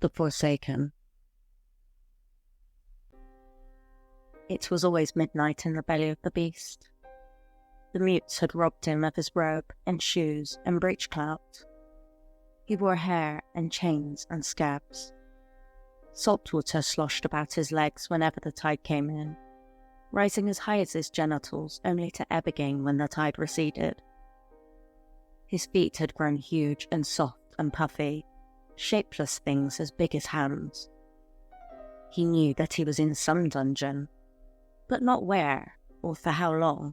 The Forsaken. It was always midnight in the belly of the beast. The mutes had robbed him of his robe and shoes and breechclout. He wore hair and chains and scabs. Salt water sloshed about his legs whenever the tide came in, rising as high as his genitals only to ebb again when the tide receded. His feet had grown huge and soft and puffy, shapeless things as big as hands. He knew that he was in some dungeon, but not where or for how long.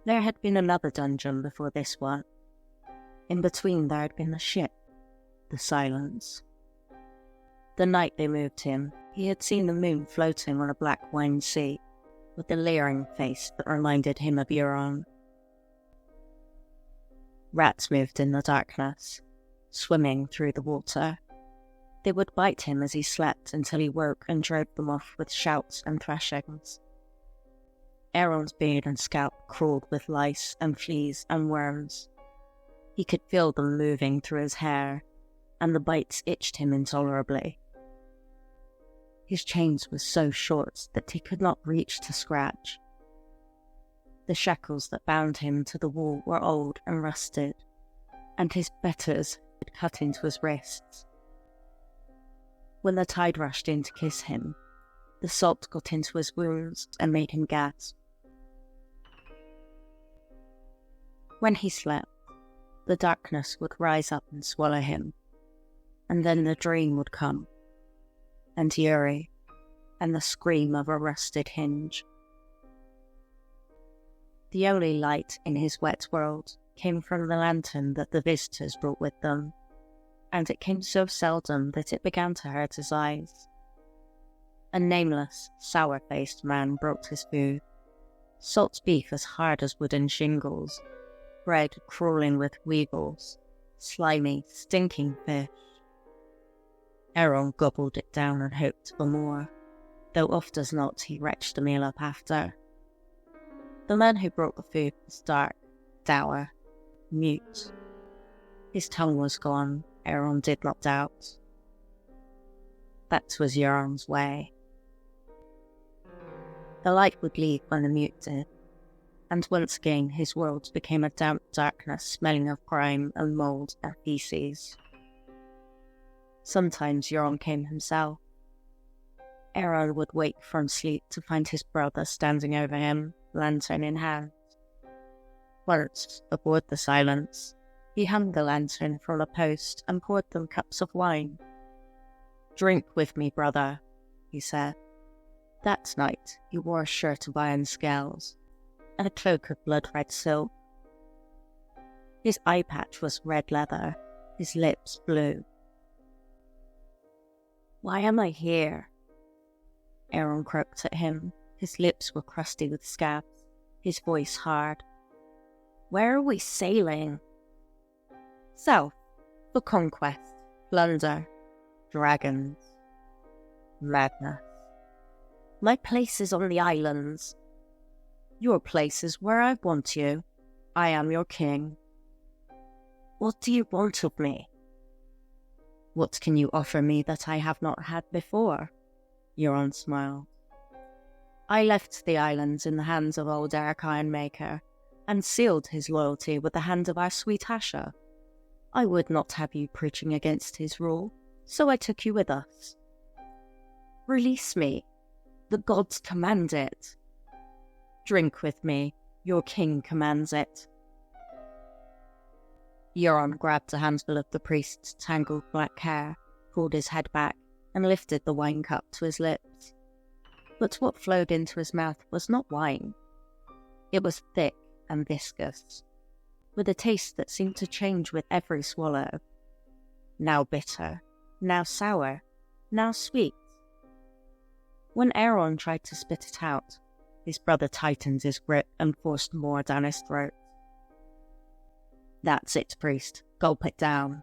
There had been another dungeon before this one. In between there had been the ship, the Silence. The night they moved him, he had seen the moon floating on a black wine sea, with a leering face that reminded him of Euron. Rats moved in the darkness, swimming through the water. They would bite him as he slept until he woke and drove them off with shouts and thrashings. Aeron's beard and scalp crawled with lice and fleas and worms. He could feel them moving through his hair, and the bites itched him intolerably. His chains were so short that he could not reach to scratch. The shackles that bound him to the wall were old and rusted, and his fetters had cut into his wrists. When the tide rushed in to kiss him, the salt got into his wounds and made him gasp. When he slept, the darkness would rise up and swallow him, and then the dream would come, and Yuri, and the scream of a rusted hinge. The only light in his wet world came from the lantern that the visitors brought with them, and it came so seldom that it began to hurt his eyes. A nameless, sour-faced man brought his food, salt beef as hard as wooden shingles, bread crawling with weevils, slimy, stinking fish. Aeron gobbled it down and hoped for more, though oft as not he retched the meal up after. The man who brought the food was dark, dour, mute. His tongue was gone, Aeron did not doubt. That was Euron's way. The light would leave when the mute did, and once again his world became a damp darkness smelling of grime and mould and feces. Sometimes Euron came himself. Aeron would wake from sleep to find his brother standing over him, lantern in hand. Once, aboard the Silence, he hung the lantern from a post and poured them cups of wine. "Drink with me, brother," he said. That night he wore a shirt of iron scales, and a cloak of blood-red silk. His eye patch was red leather, his lips blue. "Why am I here?" Aeron croaked at him. His lips were crusty with scabs, his voice hard. "Where are we sailing?" "South, for conquest, plunder, dragons, madness." "My place is on the islands." "Your place is where I want you. I am your king." "What do you want of me?" "What can you offer me that I have not had before?" Euron smiled. "I left the islands in the hands of old Eric Ironmaker, and sealed his loyalty with the hand of our sweet Asha. I would not have you preaching against his rule, so I took you with us." "Release me. The gods command it." "Drink with me. Your king commands it." Euron grabbed a handful of the priest's tangled black hair, pulled his head back, and lifted the wine cup to his lips. But what flowed into his mouth was not wine. It was thick and viscous, with a taste that seemed to change with every swallow. Now bitter, now sour, now sweet. When Aeron tried to spit it out, his brother tightened his grip and forced more down his throat. "That's it, priest. Gulp it down.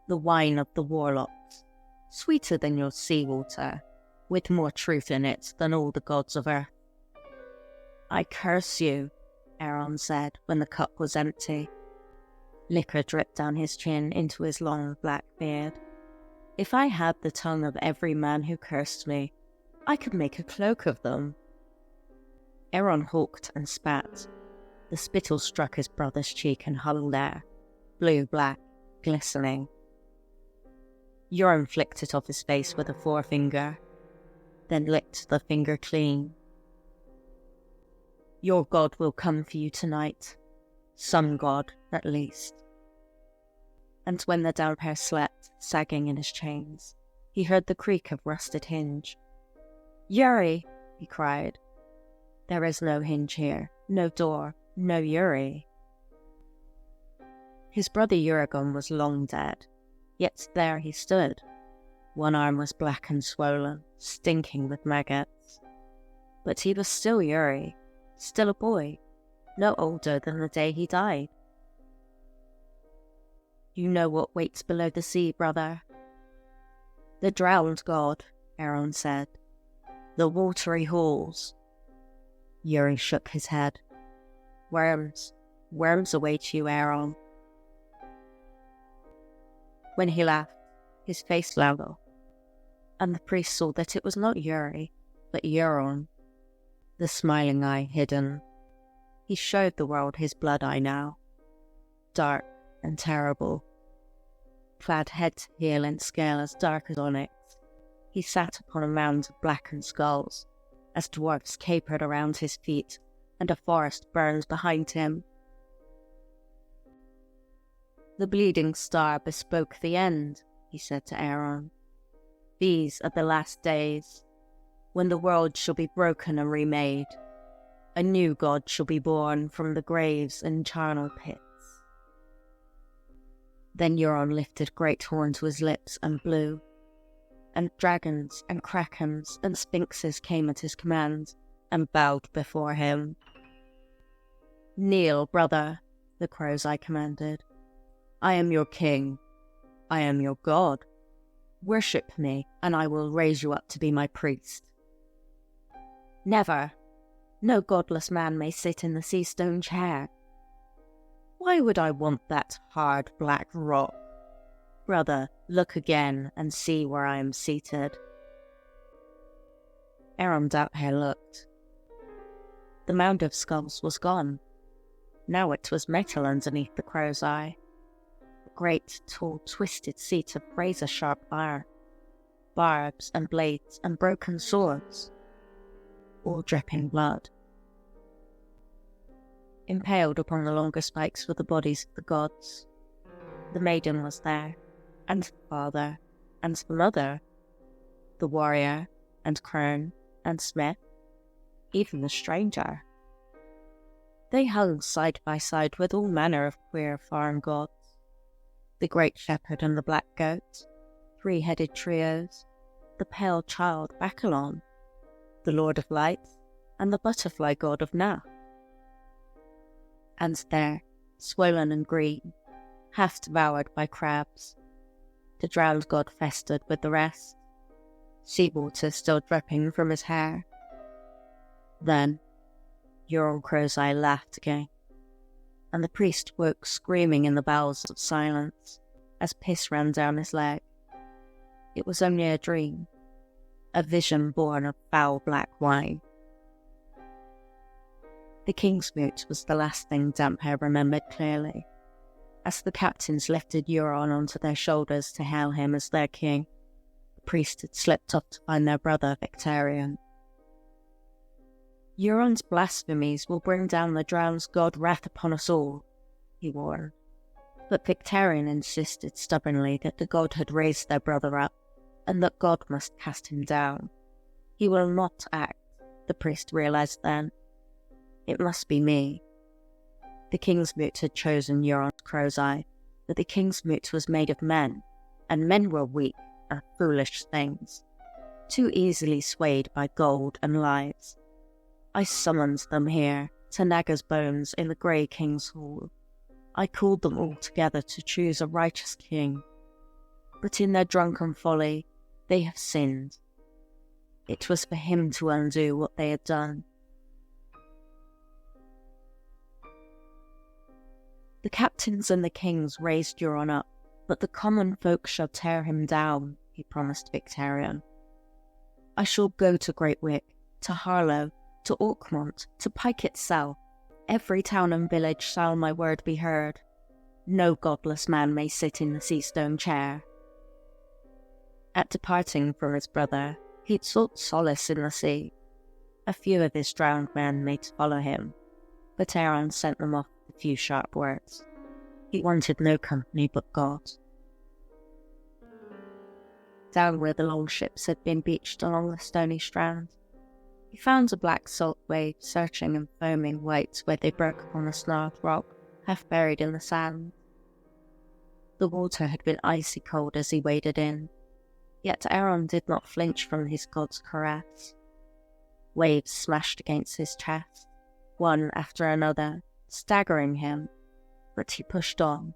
The wine of the warlocks. Sweeter than your seawater, with more truth in it than all the gods of earth." "I curse you," Aeron said when the cup was empty. Liquor dripped down his chin into his long black beard. If I had the tongue of every man who cursed me, I could make a cloak of them. Euron hawked and spat. The spittle struck his brother's cheek and hung there, blue-black, glistening. Euron flicked it off his face with a forefinger, then licked the finger clean. Your god will come for you tonight. Some god, at least. And when the downpair slept, sagging in his chains, he heard the creak of rusted hinge. Yuri! He cried. There is no hinge here, no door, no Yuri. His brother Uragon was long dead, yet there he stood. One arm was black and swollen, stinking with maggots. But he was still Yuri, still a boy, no older than the day he died. You know what waits below the sea, brother. The drowned god, Euron said. The watery halls. Yuri shook his head. Worms await you, Euron. When he laughed, his face lit up, and the priest saw that it was not Yuri, but Euron, the smiling eye hidden. He showed the world his blood eye now, dark and terrible. Clad head to heel in scale as dark as onyx, he sat upon a mound of blackened skulls, as dwarfs capered around his feet, and a forest burned behind him. The bleeding star bespoke the end, he said to Euron. These are the last days, when the world shall be broken and remade. A new god shall be born from the graves and charnel pits. Then Euron lifted great horn to his lips and blew, and dragons and krakens and sphinxes came at his command and bowed before him. Kneel, brother, the Crow's-Eye commanded. I am your king. I am your god. Worship me, and I will raise you up to be my priest. Never. No godless man may sit in the sea stone chair. Why would I want that hard black rock? Brother, look again and see where I am seated. Euron Doubthair looked. The mound of skulls was gone. Now it was metal underneath the Crow's Eye. A great, tall, twisted seat of razor-sharp iron, barbs and blades and broken swords, all dripping blood. Impaled upon the longer spikes were the bodies of the gods. The maiden was there, and the father, and the mother, the warrior, and crone, and smith, even the stranger. They hung side by side with all manner of queer foreign gods. The great shepherd and the black goat, three-headed trios, the pale child Bacalon, the lord of light, and the butterfly god of Nath. And there, swollen and green, half devoured by crabs, the drowned god festered with the rest, seawater still dripping from his hair. Then Euron Crow's-Eye laughed again, and the priest woke screaming in the bowels of silence as piss ran down his leg. It was only a dream, a vision born of foul black wine. The King's Moot was the last thing Doubthair remembered clearly. As the captains lifted Euron onto their shoulders to hail him as their king, the priest had slipped off to find their brother Victarion. Euron's blasphemies will bring down the drowned god wrath upon us all, he warned. But Victarion insisted stubbornly that the god had raised their brother up, and that God must cast him down. He will not act, the priest realized then. It must be me. The King's Moot had chosen Euron Crow's-Eye, but the King's Moot was made of men, and men were weak and foolish things, too easily swayed by gold and lies. I summoned them here, to Naga's bones in the Grey King's Hall. I called them all together to choose a righteous king. But in their drunken folly, they have sinned. It was for him to undo what they had done. The captains and the kings raised Euron up, but the common folk shall tear him down, he promised Victarion. I shall go to Great Wick, to Harlow, to Orkmont, to Pike itself. Every town and village shall my word be heard. No godless man may sit in the Seastone chair. At departing from his brother, he'd sought solace in the sea. A few of his drowned men made to follow him, but Aeron sent them off with a few sharp words. He wanted no company but God. Down where the longships had been beached along the stony strand, he found a black salt wave searching and foaming white where they broke upon a snarled rock, half buried in the sand. The water had been icy cold as he waded in, yet Aeron did not flinch from his god's caress. Waves smashed against his chest, one after another, staggering him, but he pushed on,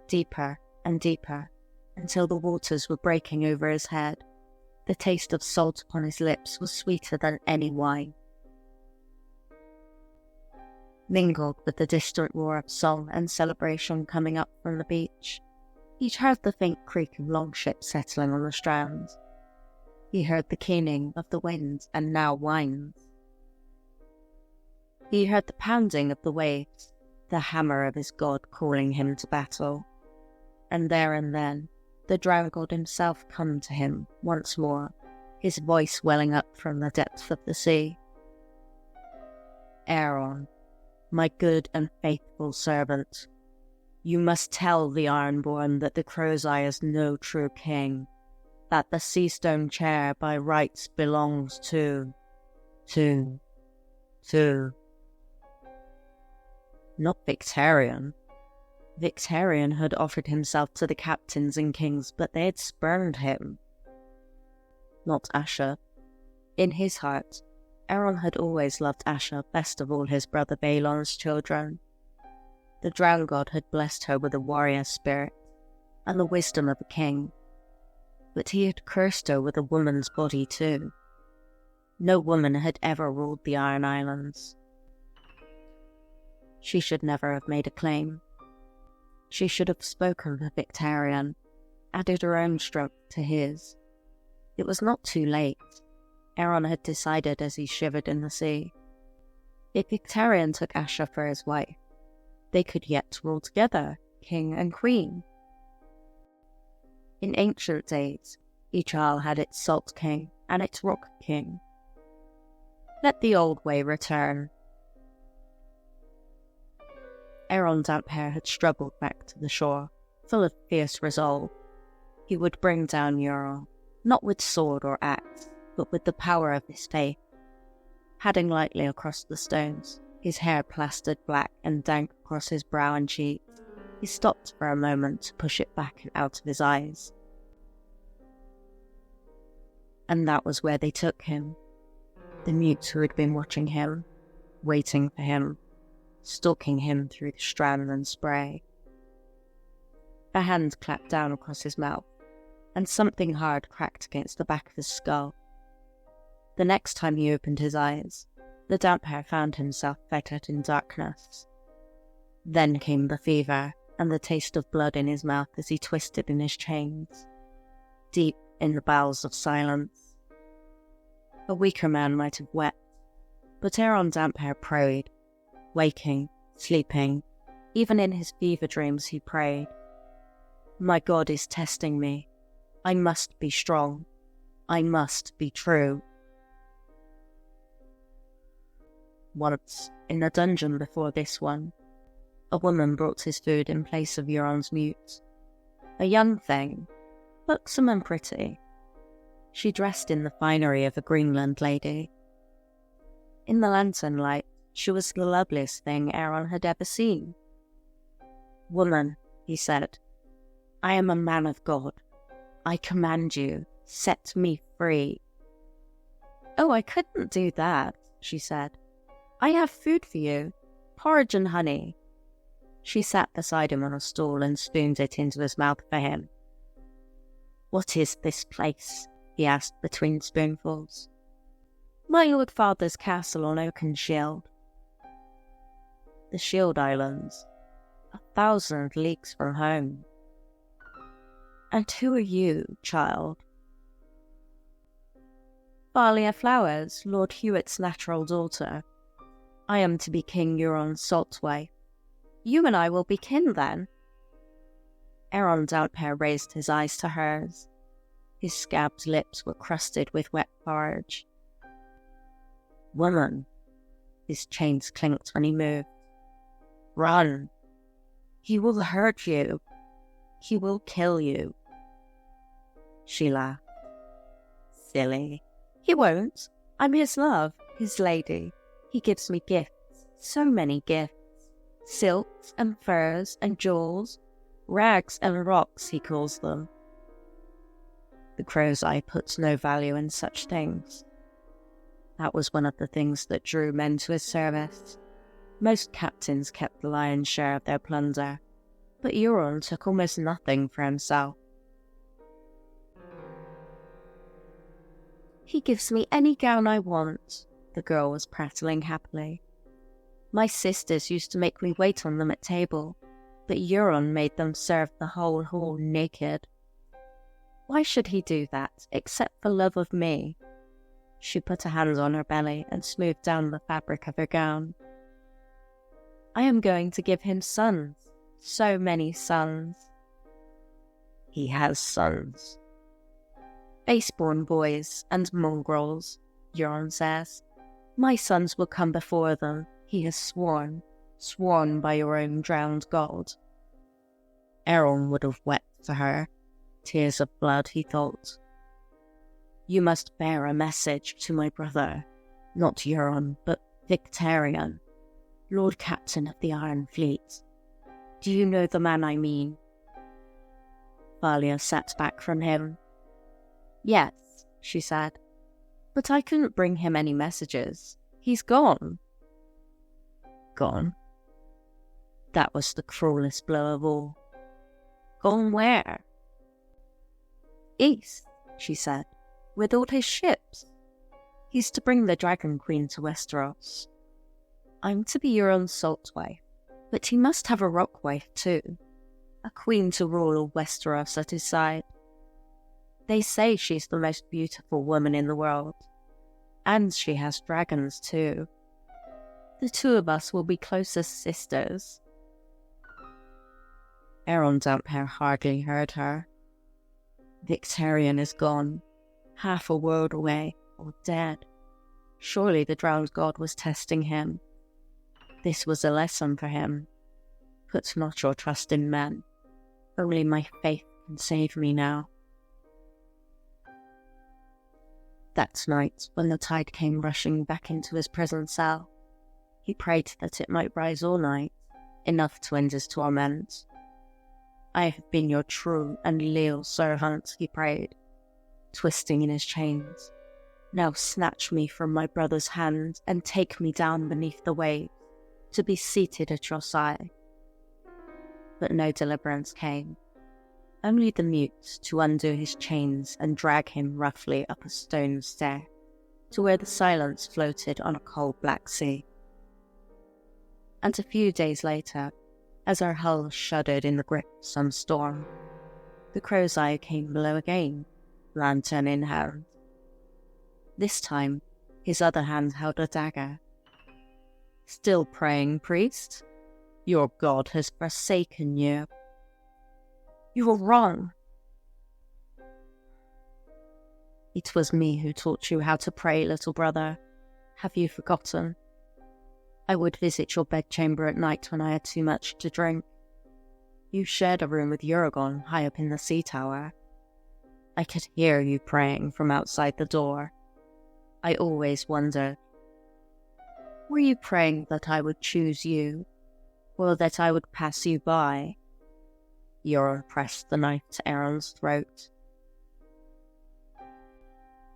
deeper and deeper, until the waters were breaking over his head. The taste of salt upon his lips was sweeter than any wine. Mingled with the distant roar of song and celebration coming up from the beach, he heard the faint creak of longships settling on the strand. He heard the keening of the wind and now winds. He heard the pounding of the waves, the hammer of his god calling him to battle. And there and then, the drowned god himself come to him once more, his voice welling up from the depths of the sea. Aeron, my good and faithful servant, you must tell the Ironborn that the Crow's Eye is no true king, that the Seastone chair by rights belongs to... Not Victarion. Victarion had offered himself to the captains and kings, but they had spurned him. Not Asher. In his heart, Aeron had always loved Asher best of all his brother Balon's children. The drowned god had blessed her with a warrior spirit and the wisdom of a king, but he had cursed her with a woman's body too. No woman had ever ruled the Iron Islands. She should never have made a claim. She should have spoken for Victarion, added her own strength to his. It was not too late. Aeron had decided as he shivered in the sea. If Victarion took Asher for his wife, they could yet rule together, king and queen. In ancient days, each isle had its salt king and its rock king. Let the old way return. Aeron Damphair had struggled back to the shore, full of fierce resolve. He would bring down Euron, not with sword or axe, but with the power of his faith. Padding lightly across the stones, his hair plastered black and dank across his brow and cheeks, he stopped for a moment to push it back and out of his eyes. And that was where they took him. The mutes who had been watching him, waiting for him, stalking him through the strand and spray. A hand clapped down across his mouth, and something hard cracked against the back of his skull. The next time he opened his eyes, the Damphair found himself fettered in darkness. Then came the fever, and the taste of blood in his mouth as he twisted in his chains, deep in the bowels of silence. A weaker man might have wept, but Aeron Damphair prayed. Waking, sleeping, even in his fever dreams he prayed. My God is testing me. I must be strong. I must be true. Once, in a dungeon before this one, a woman brought his food in place of Euron's mute. A young thing, buxom and pretty. She dressed in the finery of a Greenland lady. In the lantern light, she was the loveliest thing Aeron had ever seen. Woman, he said, I am a man of God. I command you, set me free. Oh, I couldn't do that, she said. I have food for you, porridge and honey. She sat beside him on a stool and spooned it into his mouth for him. What is this place? He asked between spoonfuls. My lord father's castle on Oakenshield. The Shield Islands, 1,000 leagues from home. And who are you, child? Thalia Flowers, Lord Hewitt's natural daughter. I am to be King Euron's salt wife. You and I will be kin then." Aeron Downpair raised his eyes to hers. His scabbed lips were crusted with wet porridge. "Woman," his chains clinked when he moved. "Run. He will hurt you. He will kill you." She laughed. "Silly. He won't. I'm his love, his lady. He gives me gifts, so many gifts. Silks and furs and jewels, rags and rocks, he calls them." The crow's eye puts no value in such things. That was one of the things that drew men to his service. Most captains kept the lion's share of their plunder, but Euron took almost nothing for himself. "He gives me any gown I want," the girl was prattling happily. "My sisters used to make me wait on them at table, but Euron made them serve the whole hall naked. Why should he do that, except for love of me?" She put a hand on her belly and smoothed down the fabric of her gown. "I am going to give him sons, so many sons." "He has sons." "Baseborn boys and mongrels," Euron says. "My sons will come before them, he has sworn by your own drowned god." Aeron would have wept for her. Tears of blood, he thought. "You must bear a message to my brother, not Euron, but Victarion, Lord Captain of the Iron Fleet. Do you know the man I mean?" Thalia sat back from him. "Yes," she said, "but I couldn't bring him any messages. He's gone." "Gone?" That was the cruelest blow of all. "Gone where?" "East," she said, "with all his ships. He's to bring the Dragon Queen to Westeros. I'm to be Euron's salt wife, but he must have a rock wife too, a queen to rule all Westeros at his side. They say she's the most beautiful woman in the world, and she has dragons too. The two of us will be close as sisters." Aeron Downpair hardly heard her. Victarion is gone, half a world away, or dead. Surely the drowned god was testing him. This was a lesson for him. Put not your trust in men. Only my faith can save me now. That night, when the tide came rushing back into his prison cell, he prayed that it might rise all night, enough to end his torment. "I have been your true and leal servant," he prayed, twisting in his chains. "Now snatch me from my brother's hand and take me down beneath the waves, to be seated at your side." But no deliverance came. Only the mute to undo his chains and drag him roughly up a stone stair, to where the silence floated on a cold black sea. And a few days later, as our hull shuddered in the grip of some storm, the crow's eye came below again, lantern in hand. This time, his other hand held a dagger. "Still praying, priest? Your god has forsaken you." "You are wrong." "It was me who taught you how to pray, little brother. Have you forgotten? I would visit your bedchamber at night when I had too much to drink. You shared a room with Euron high up in the sea tower. I could hear you praying from outside the door. I always wondered, were you praying that I would choose you, or that I would pass you by?" Euron pressed the knife to Aeron's throat.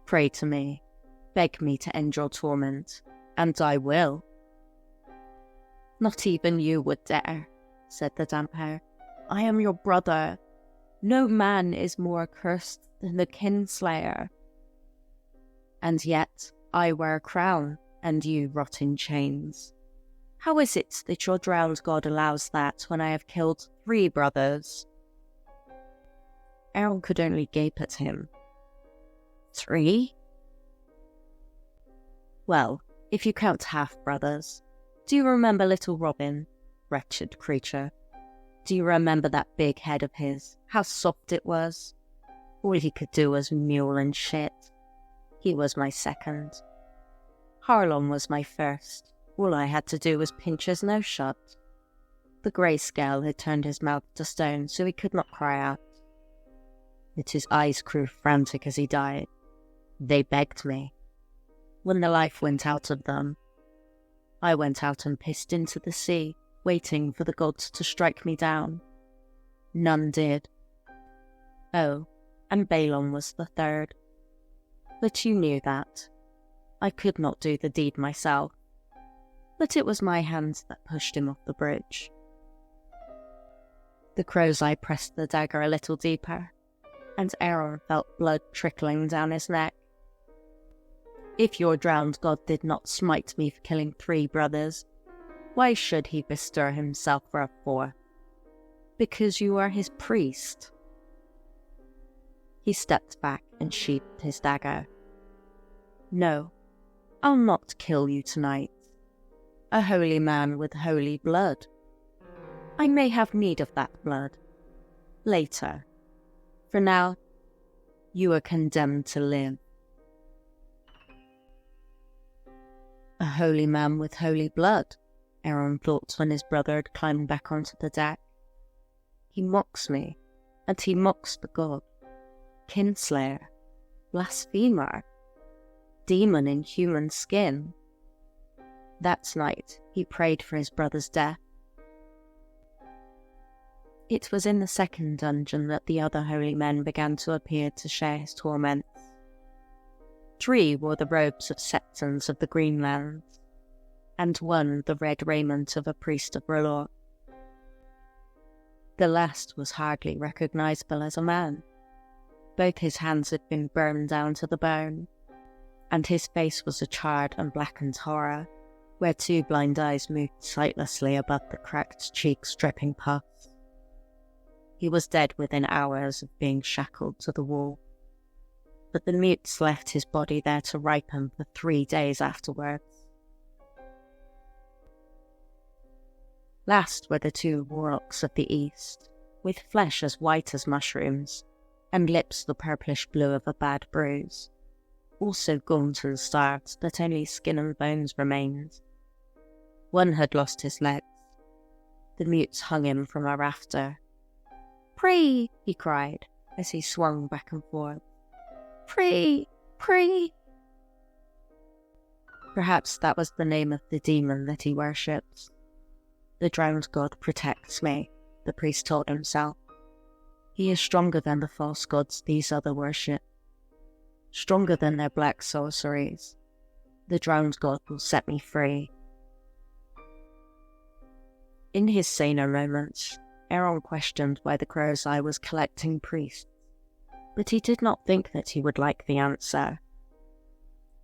"Pray to me, beg me to end your torment, and I will." "Not even you would dare," said the Downpair. "I am your brother. No man is more accursed than the kinslayer. And yet I wear a crown, and you rot in chains. How is it that your drowned god allows that when I have killed 3 brothers?" Aeron could only gape at him. 3? Well, if you count half-brothers. Do you remember little Robin? Wretched creature. Do you remember that big head of his? How soft it was? All he could do was mewl and shit. He was my second. Harlon was my first. All I had to do was pinch his nose shut. The greyscale had turned his mouth to stone, so he could not cry out. Yet his eyes grew frantic as he died. They begged me. When the life went out of them, I went out and pissed into the sea, waiting for the gods to strike me down. None did. Oh, and Balon was the third. But you knew that. I could not do the deed myself, but it was my hands that pushed him off the bridge. The crow's eye pressed the dagger a little deeper, and Aaron felt blood trickling down his neck. If your drowned god did not smite me for killing 3 brothers, why should he bestir himself for a 4th? Because you are his priest. He stepped back and sheathed his dagger. No, I'll not kill you tonight. A holy man with holy blood. I may have need of that blood. Later. For now, you are condemned to live. A holy man with holy blood, Aaron thought when his brother had climbed back onto the deck. He mocks me, and he mocks the god. Kinslayer, blasphemer, demon in human skin. That night he prayed for his brother's death. It was in the second dungeon that the other holy men began to appear to share his torments. 3 wore the robes of septons of the Greenlands, and 1 the red raiment of a priest of R'hllor. The last was hardly recognizable as a man. Both his hands had been burned down to the bone, and his face was a charred and blackened horror, where 2 blind eyes moved sightlessly above the cracked cheeks dripping pus. He was dead within hours of being shackled to the wall, but the mutes left his body there to ripen for 3 days afterwards. Last were the 2 warlocks of the east, with flesh as white as mushrooms, and lips the purplish blue of a bad bruise, also gaunt and starved that only skin and bones remained. One had lost his legs. The mutes hung him from a rafter. "Pray!" he cried, as he swung back and forth. "Pray! Pray!" Perhaps that was the name of the demon that he worshipped. The drowned god protects me, the priest told himself. He is stronger than the false gods these other worship. Stronger than their black sorceries. The drowned god will set me free. In his saner moments, Aaron questioned why the crow's eye was collecting priests, but he did not think that he would like the answer.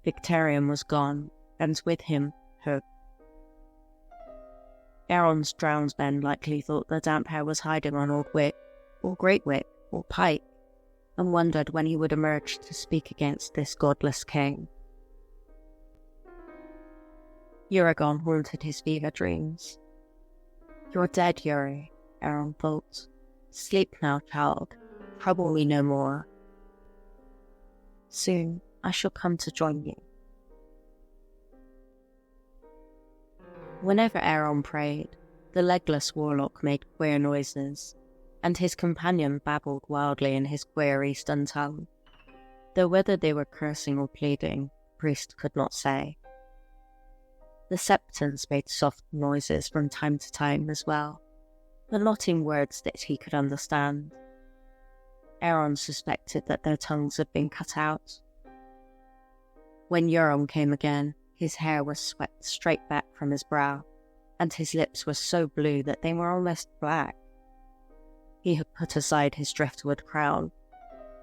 Victarion was gone, and with him, Hope. Aaron's drowned men likely thought the damp hair was hiding on Old Wick, or Great Wick, or Pike, and wondered when he would emerge to speak against this godless king. Uragon haunted his fever dreams. "You're dead, Yuri," Aaron thought. "Sleep now, child. Trouble me no more. Soon I shall come to join you." Whenever Aaron prayed, the legless warlock made queer noises, and his companion babbled wildly in his queer Eastern tongue, though whether they were cursing or pleading, the priest could not say. The septons made soft noises from time to time as well, but not in words that he could understand. Aaron suspected that their tongues had been cut out. When Euron came again, his hair was swept straight back from his brow, and his lips were so blue that they were almost black. He had put aside his driftwood crown.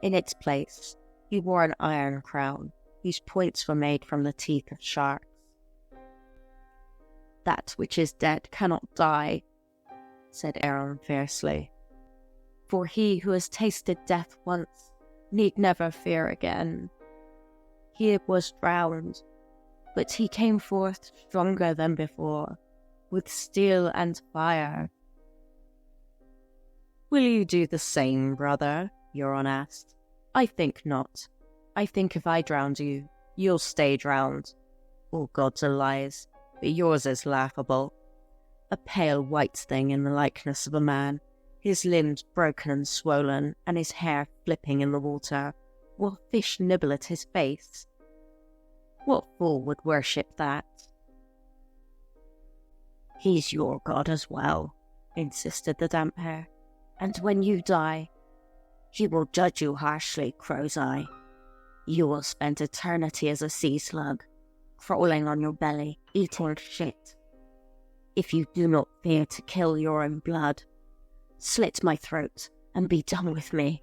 In its place, he wore an iron crown, whose points were made from the teeth of sharks. "That which is dead cannot die," said Aaron fiercely. "For he who has tasted death once need never fear again. He was drowned, but he came forth stronger than before, with steel and fire. "Will you do the same, brother?" Euron asked. "I think not. I think if I drowned you, you'll stay drowned. All gods are lies, but yours is laughable. A pale white thing in the likeness of a man, his limbs broken and swollen, and his hair flipping in the water, while fish nibble at his face. What fool would worship that?" "He's your god as well," insisted the damp hair. "And when you die, he will judge you harshly, Crow's Eye. You will spend eternity as a sea slug, crawling on your belly, eating shit. If you do not fear to kill your own blood, slit my throat and be done with me.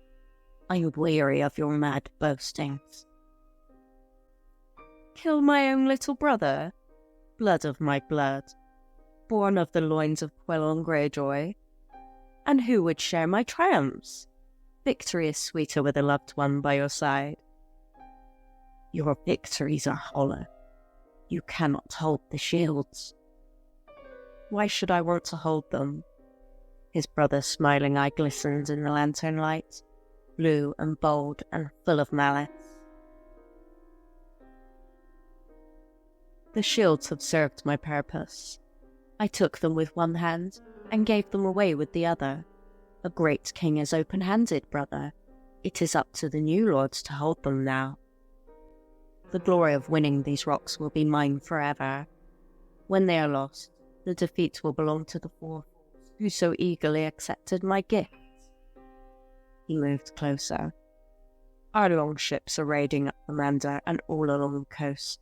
I am weary of your mad boastings." "Kill my own little brother? Blood of my blood, born of the loins of Quellon Greyjoy? And who would share my triumphs? Victory is sweeter with a loved one by your side." "Your victories are hollow. You cannot hold the shields." "Why should I want to hold them?" His brother's smiling eye glistened in the lantern light, blue and bold and full of malice. "The shields have served my purpose. I took them with one hand and gave them away with the other. A great king is open-handed, brother. It is up to the new lords to hold them now. The glory of winning these rocks will be mine forever. When they are lost, the defeat will belong to the four who so eagerly accepted my gifts." He moved closer. "Our longships are raiding up the Manda and all along the coast,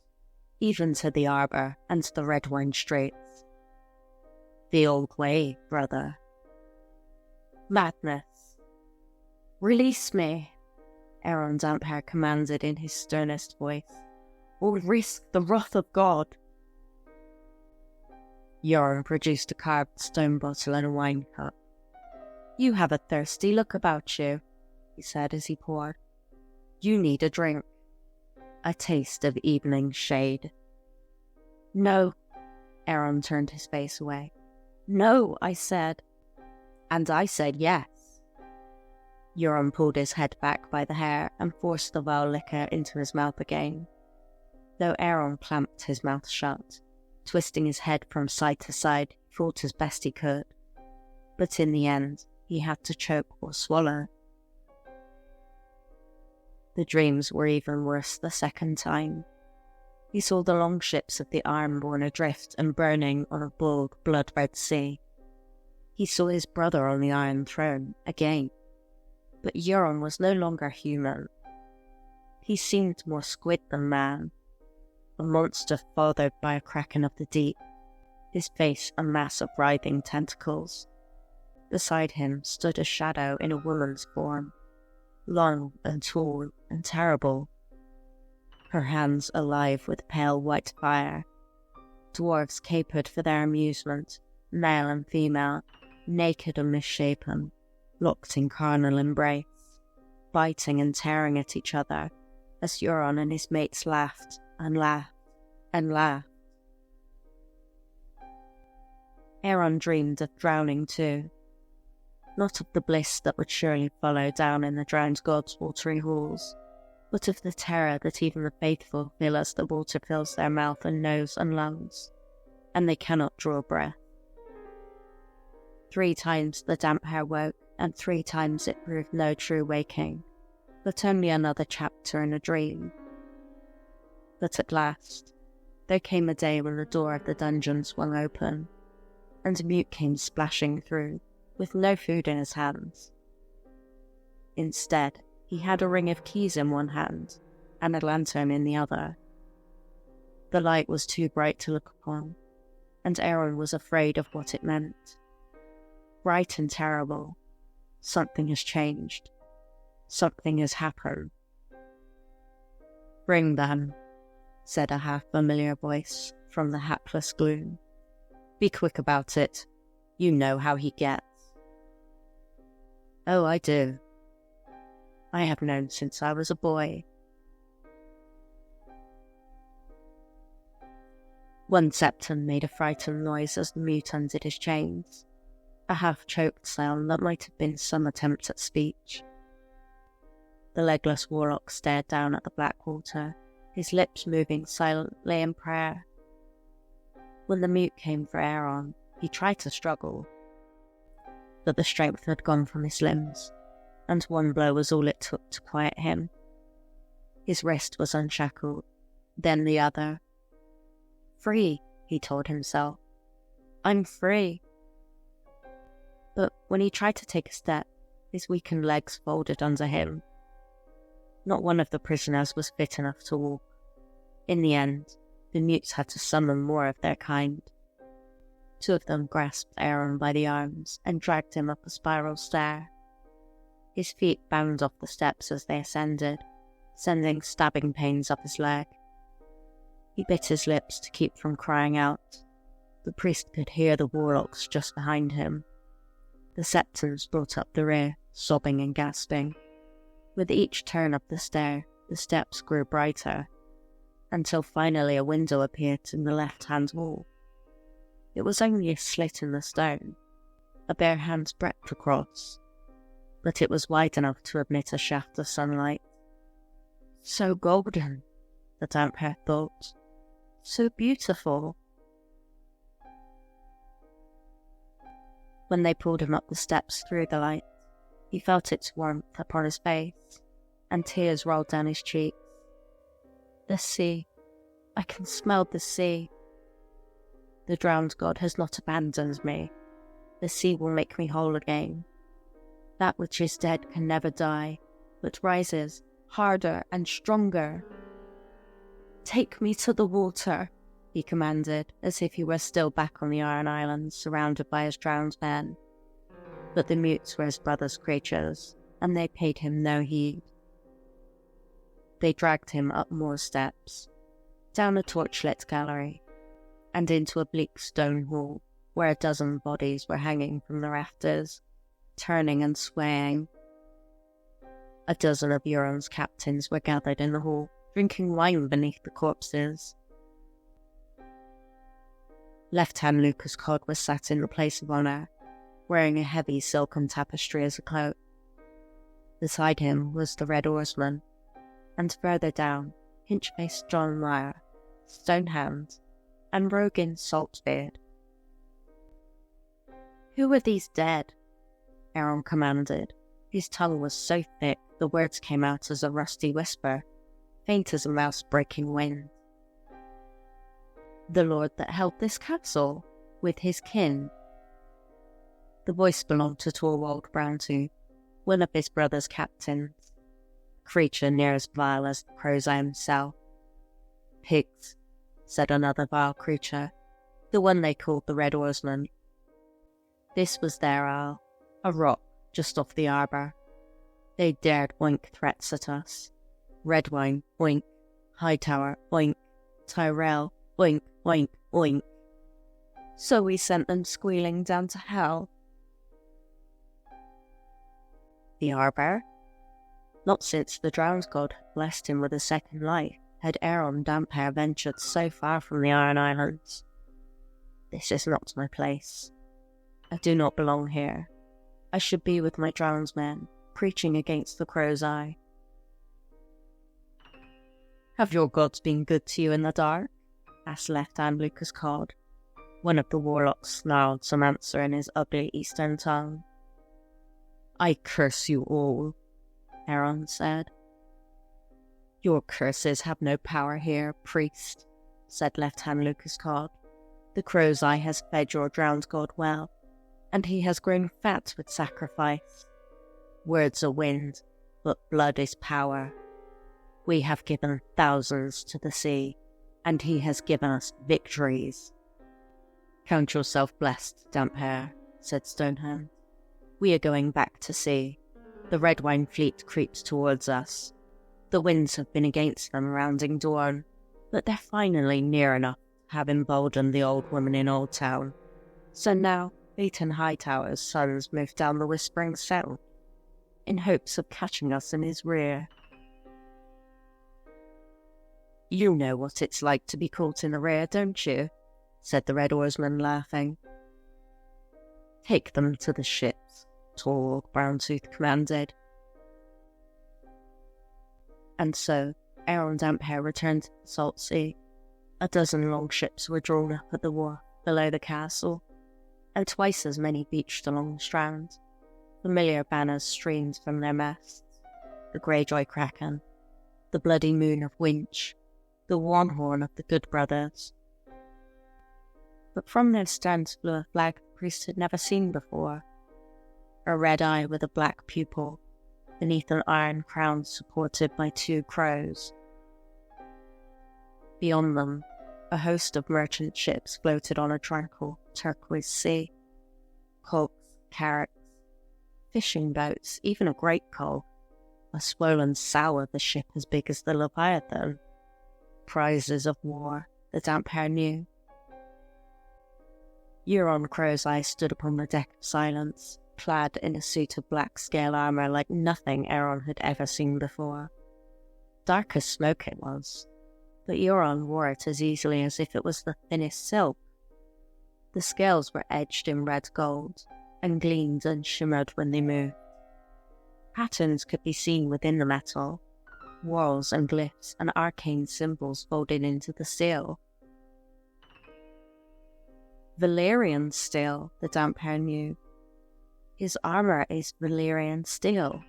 even to the Arbor and the Redwine Straits. The old way, brother." "Madness. Release me," Aeron Damphair commanded in his sternest voice, "or risk the wrath of God." Euron produced a carved stone bottle and a wine cup. "You have a thirsty look about you," he said as he poured. "You need a drink. A taste of evening shade." "No," Aeron turned his face away. "No, I said." "And I said yes." Euron pulled his head back by the hair and forced the vile liquor into his mouth again. Though Aeron clamped his mouth shut, twisting his head from side to side, he fought as best he could. But in the end, he had to choke or swallow. The dreams were even worse the second time. He saw the longships of the Ironborn adrift and burning on a bold, blood-red sea. He saw his brother on the Iron Throne again. But Euron was no longer human. He seemed more squid than man, a monster fathered by a kraken of the deep, his face a mass of writhing tentacles. Beside him stood a shadow in a woman's form, long and tall and terrible, her hands alive with pale white fire. Dwarves capered for their amusement, male and female, naked and misshapen, locked in carnal embrace, biting and tearing at each other, as Euron and his mates laughed and laughed and laughed. Aeron dreamed of drowning too, not of the bliss that would surely follow down in the drowned god's watery halls, but of the terror that even the faithful feel as the water fills their mouth and nose and lungs, and they cannot draw breath. 3 times the Damphair woke, and 3 times it proved no true waking, but only another chapter in a dream. But at last, there came a day when the door of the dungeon swung open, and Mute came splashing through, with no food in his hands. Instead, he had a ring of keys in one hand, and a lantern in the other. The light was too bright to look upon, and Aeron was afraid of what it meant. Bright and terrible, something has changed. Something has happened. "Bring them," said a half-familiar voice from the hapless gloom. "Be quick about it. You know how he gets." "Oh, I do. I have known since I was a boy." One septon made a frightened noise as the mute undid his chains, a half-choked sound that might have been some attempt at speech. The legless warlock stared down at the black water, his lips moving silently in prayer. When the mute came for Aaron, he tried to struggle, but the strength had gone from his limbs, and one blow was all it took to quiet him. His wrist was unshackled, then the other. Free, he told himself. I'm free. But when he tried to take a step, his weakened legs folded under him. Not one of the prisoners was fit enough to walk. In the end, the mutes had to summon more of their kind. Two of them grasped Aaron by the arms and dragged him up a spiral stair. His feet bound off the steps as they ascended, sending stabbing pains up his leg. He bit his lips to keep from crying out. The priest could hear the warlocks just behind him. The septons brought up the rear, sobbing and gasping. With each turn up the stair, the steps grew brighter, until finally a window appeared in the left-hand wall. It was only a slit in the stone, a bare hand's breadth across, but it was wide enough to admit a shaft of sunlight. So golden, the Damphair thought. So beautiful. When they pulled him up the steps through the light, he felt its warmth upon his face, and tears rolled down his cheeks. The sea. I can smell the sea. The drowned god has not abandoned me. The sea will make me whole again. That which is dead can never die, but rises, harder and stronger. Take me to the water, he commanded, as if he were still back on the Iron Islands, surrounded by his drowned men. But the mutes were his brother's creatures, and they paid him no heed. They dragged him up more steps, down a torchlit gallery, and into a bleak stone hall, where a dozen bodies were hanging from the rafters, turning and swaying. A dozen of Euron's captains were gathered in the hall, drinking wine beneath the corpses. Left-hand Lucas Cod was sat in the place of honour, wearing a heavy silken tapestry as a cloak. Beside him was the Red Oarsman, and further down, Hinch-faced John Lyre, Stonehand, and Rogan Saltbeard. Who were these dead? Aaron commanded. His tongue was so thick the words came out as a rusty whisper, faint as a mouse breaking wind. The lord that held this castle, with his kin. The voice belonged to Torwald Browntooth, one of his brother's captains, a creature near as vile as the Crozai himself. Pigs, said another vile creature, the one they called the Red Oarsman. This was their isle, a rock just off the arbour. They dared oink threats at us. Redwine, oink. Hightower, oink. Tyrell, oink, oink, oink. So we sent them squealing down to hell. The arbour? Not since the drowned god had blessed him with a second life had Aaron Damphair ventured so far from the Iron Islands. This is not my place. I do not belong here. I should be with my drowned men, preaching against the Crozai. Have your gods been good to you in the dark? Asked Left-hand Lucas Cod. One of the warlocks snarled some answer in his ugly eastern tongue. I curse you all, Aaron said. Your curses have no power here, priest, said Left-hand Lucas Cod. The Crozai has fed your drowned god well, and he has grown fat with sacrifice. Words are wind, but blood is power. We have given thousands to the sea, and he has given us victories. Count yourself blessed, Damphair, said Stonehand. We are going back to sea. The Redwine fleet creeps towards us. The winds have been against them rounding Dorne, but they're finally near enough to have emboldened the old woman in Old Town. So now, Leighton Hightower's sons move down the Whispering Sound, in hopes of catching us in his rear. You know what it's like to be caught in the rear, don't you? said the Red Oarsman, laughing. Take them to the ships, Torwald Browntooth commanded. And so, Aeron Damphair returned to the salt sea. A dozen longships were drawn up at the wharf below the castle, and twice as many beached along the strand. Familiar banners streamed from their masts. The Greyjoy Kraken, the Bloody Moon of Winch, the Warnhorn of the Good Brothers. But from their sterns flew a flag the priest had never seen before, a red eye with a black pupil, beneath an iron crown supported by 2 crows. Beyond them, a host of merchant ships floated on a tranquil turquoise sea. Cogs, carracks, fishing boats, even a great cog, a swollen sow with a ship as big as the Leviathan. Prizes of war, the Damphair knew. Euron Crowseye stood upon the deck of Silence, clad in a suit of black scale armour like nothing Aeron had ever seen before. Dark as smoke it was, but Euron wore it as easily as if it was the thinnest silk. The scales were edged in red gold, and gleamed and shimmered when they moved. Patterns could be seen within the metal, whorls and glyphs and arcane symbols folded into the steel. Valyrian steel, the Damphair knew. His armour is Valyrian steel.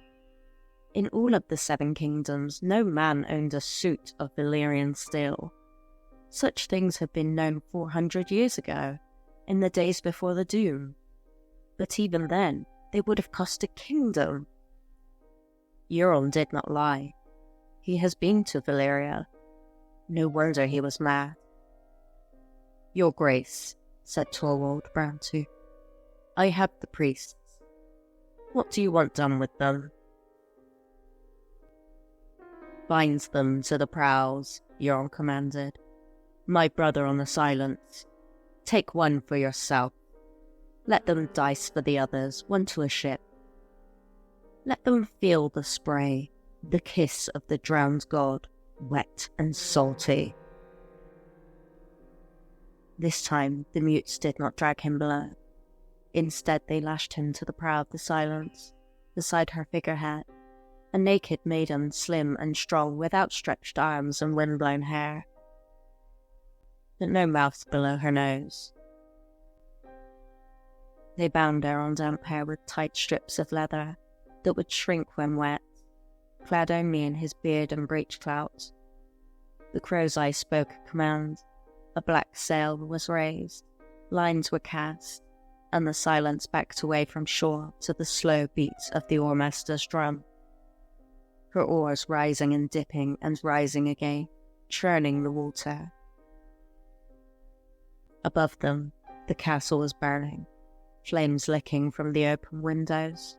In all of the 7 kingdoms, no man owned a suit of Valyrian steel. Such things had been known 400 years ago, in the days before the Doom. But even then, they would have cost a kingdom. Euron did not lie. He has been to Valyria. No wonder he was mad. Your Grace, said Torwald Browntooth, I have the priests. What do you want done with them? Bind them to the prows, Euron commanded. My brother on the Silence. Take one for yourself. Let them dice for the others, one to a ship. Let them feel the spray, the kiss of the drowned god, wet and salty. This time, the mutes did not drag him below. Instead, they lashed him to the prow of the Silence, beside her figurehead, a naked maiden, slim and strong, with outstretched arms and wind-blown hair, but no mouth below her nose. They bound Aeron Damphair with tight strips of leather that would shrink when wet, clad only in his beard and breechclout. The Crowseye spoke a command. A black sail was raised, lines were cast, and the Silence backed away from shore to the slow beat of the oarmaster's drum. Her oars rising and dipping and rising again, churning the water. Above them, the castle was burning, flames licking from the open windows.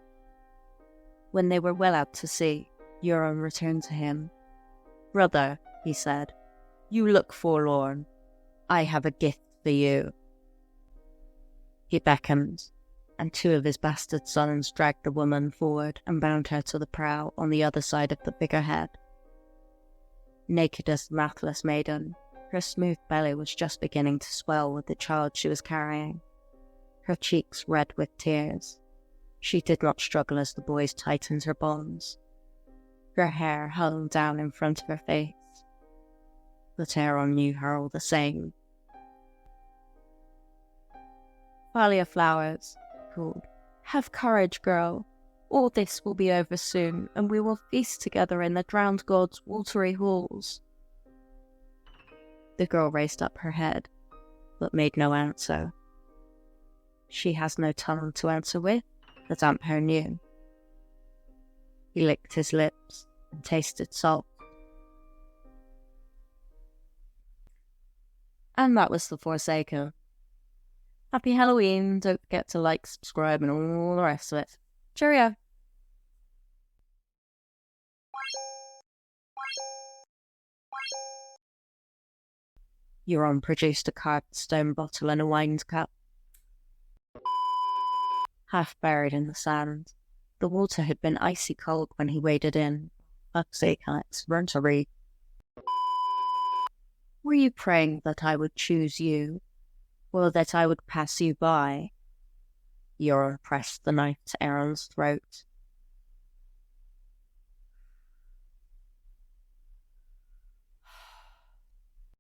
When they were well out to sea, Euron returned to him. Brother, he said, you look forlorn. I have a gift for you. He beckoned, and 2 of his bastard sons dragged the woman forward and bound her to the prow on the other side of the figurehead. Naked as the mathless maiden, her smooth belly was just beginning to swell with the child she was carrying, her cheeks red with tears. She did not struggle as the boys tightened her bonds. Her hair hung down in front of her face, but Aeron knew her all the same. Thalia Flowers, he called. Have courage, girl. All this will be over soon, and we will feast together in the drowned god's watery halls. The girl raised up her head, but made no answer. She has no tongue to answer with, the Damphair knew. He licked his lips and tasted salt. And that was The Forsaken. Happy Halloween. Don't forget to like, subscribe, and all the rest of it. Cheerio. Euron produced a carved stone bottle and a wine cup. Half buried in the sand, the water had been icy cold when he waded in. Fuck's sake, Alex, run to read. Were you praying that I would choose you? Well, that I would pass you by. Euron pressed the knife to Aron's throat.